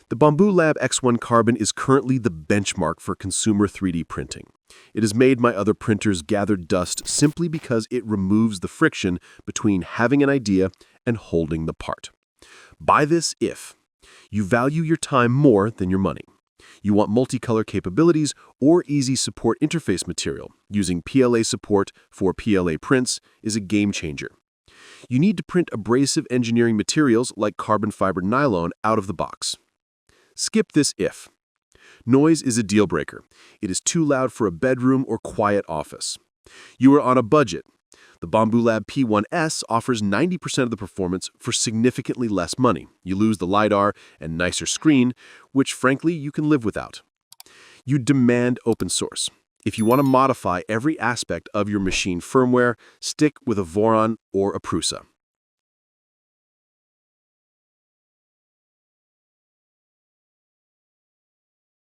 The Bambu Lab X1 Carbon is currently the benchmark for consumer 3D printing. It has made my other printers gather dust simply because it removes the friction between having an idea and holding the part. Buy this if you value your time more than your money. You want multicolor capabilities or easy support interface material. Using PLA support for PLA prints is a game changer. You need to print abrasive engineering materials like carbon fiber nylon out of the box. Skip this if. Noise is a deal breaker. It is too loud for a bedroom or quiet office. You are on a budget. The Bambu Lab P1S offers 90% of the performance for significantly less money. You lose the LiDAR and nicer screen, which frankly you can live without. You demand open source. If you want to modify every aspect of your machine firmware, stick with a Voron or a Prusa.